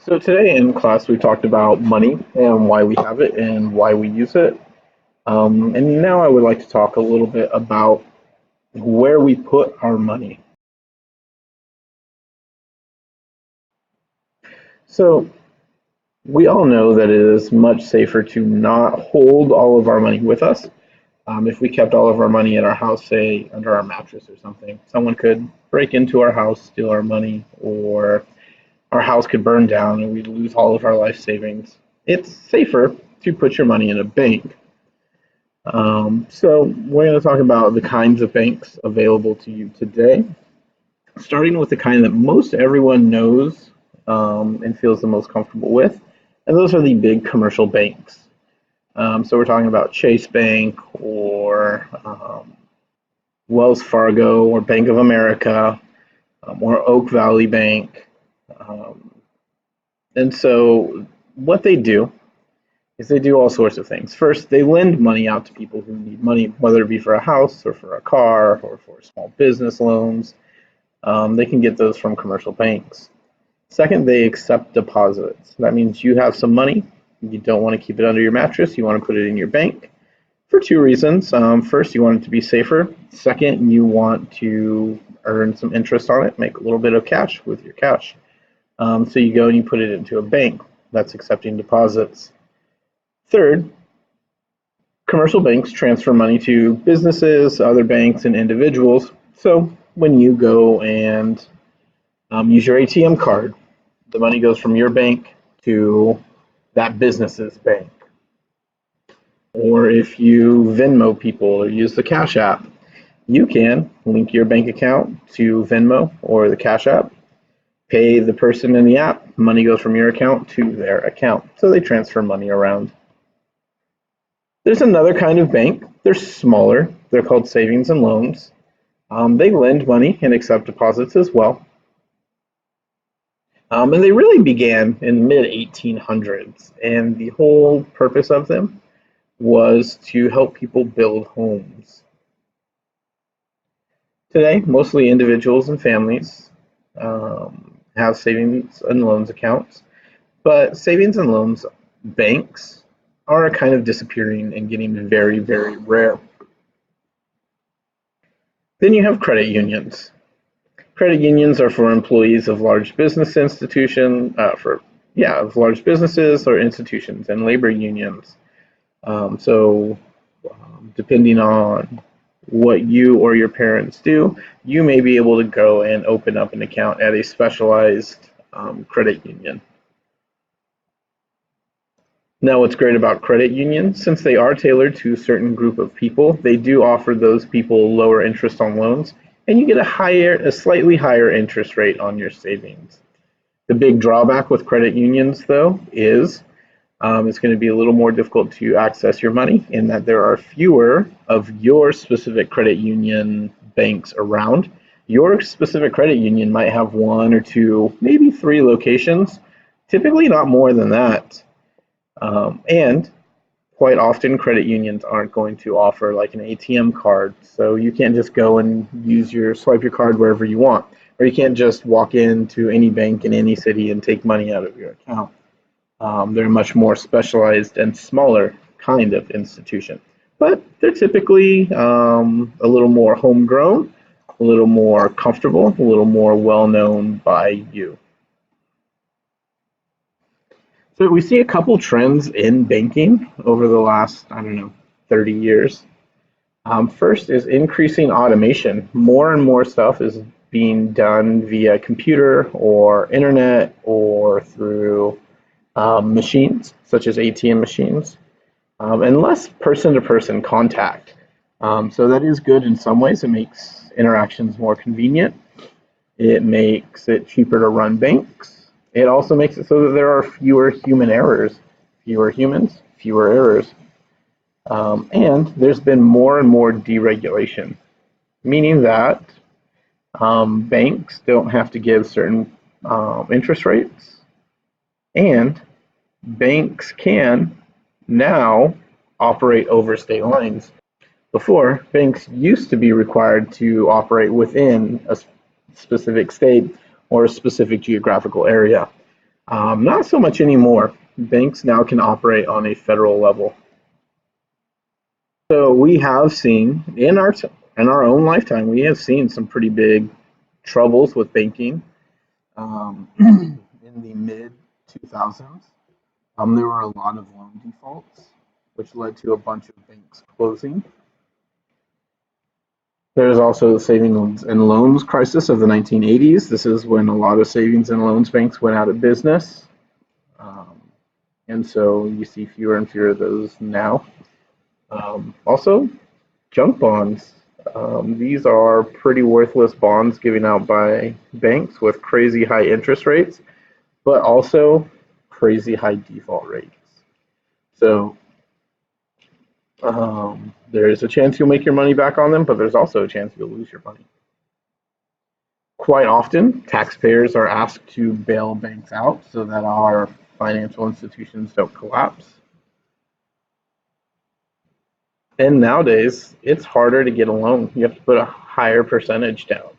So today in class we talked about money and why we have it and why we use it. And now I would like to talk a little bit about where we put our money. So we all know that it is much safer to not hold all of our money with us. If we kept all of our money at our house, say under our mattress or something, someone could break into our house, steal our money, or our house could burn down and we'd lose all of our life savings. It's safer to put your money in a bank. So we're going to talk about the kinds of banks available to you today, starting with the kind that most everyone knows and feels the most comfortable with, and those are the big commercial banks. So we're talking about Chase Bank or Wells Fargo or Bank of America or Oak Valley Bank. Um, and so what they do is they do all sorts of things. First, they lend money out to people who need money, whether it be for a house or for a car or for small business loans. They can get those from commercial banks. Second, they accept deposits. That means you have some money, you don't want to keep it under your mattress, you want to put it in your bank for two reasons. First, you want it to be safer. Second, you want to earn some interest on it, make a little bit of cash with your cash. So you go and you put it into a bank that's accepting deposits. Third, commercial banks transfer money to businesses, other banks, and individuals. So when you go and use your ATM card, the money goes from your bank to that business's bank. Or if you Venmo people or use the Cash App, you can link your bank account to Venmo or the Cash App, pay the person in the app, money goes from your account to their account. So they transfer money around. There's another kind of bank. They're smaller. They're called savings and loans. They lend money and accept deposits as well. And they really began in the mid 1800s. And the whole purpose of them was to help people build homes. Today, mostly individuals and families have savings and loans accounts, but savings and loans banks are kind of disappearing and getting very, very rare. Then you have credit unions. Credit unions are for employees of large business institutions, of large businesses or institutions, and labor unions. Depending on what you or your parents do, you may be able to go and open up an account at a specialized credit union. Now, what's great about credit unions, since they are tailored to a certain group of people, they do offer those people lower interest on loans, and you get a slightly higher interest rate on your savings. The big drawback with credit unions, though, is it's going to be a little more difficult to access your money in that there are fewer of your specific credit union banks around. Your specific credit union might have one or two, maybe three locations, typically not more than that. And quite often credit unions aren't going to offer like an ATM card, so you can't just go and swipe your card wherever you want, or you can't just walk into any bank in any city and take money out of your account. They're a much more specialized and smaller kind of institution, but they're typically a little more homegrown, a little more comfortable, a little more well known by you. So we see a couple trends in banking over the last, 30 years. First is increasing automation. More and more stuff is being done via computer or internet or through machines, such as ATM machines, and less person-to-person contact. So that is good in some ways. It makes interactions more convenient. It makes it cheaper to run banks. It also makes it so that there are fewer human errors, fewer humans, fewer errors. And there's been more and more deregulation, meaning that banks don't have to give certain interest rates, and banks can now operate over state lines. Before, banks used to be required to operate within a specific state or a specific geographical area. Not so much anymore. Banks now can operate on a federal level. So we have seen in our own lifetime, we have seen some pretty big troubles with banking. In the mid 2000s, there were a lot of loan defaults, which led to a bunch of banks closing. There's also the savings and loans crisis of the 1980s. This is when a lot of savings and loans banks went out of business. Um, and so you see fewer and fewer of those now. Also, junk bonds. These are pretty worthless bonds given out by banks with crazy high interest rates, but also crazy high default rates. So there is a chance you'll make your money back on them, but there's also a chance you'll lose your money. Quite often, taxpayers are asked to bail banks out so that our financial institutions don't collapse. And nowadays, it's harder to get a loan. You have to put a higher percentage down.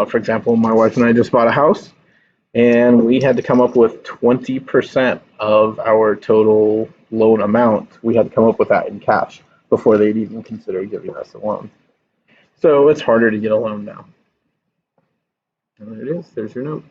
For example, my wife and I just bought a house, and we had to come up with 20% of our total loan amount. We had to come up with that in cash before they'd even consider giving us a loan. So it's harder to get a loan now. And there it is. There's your notes.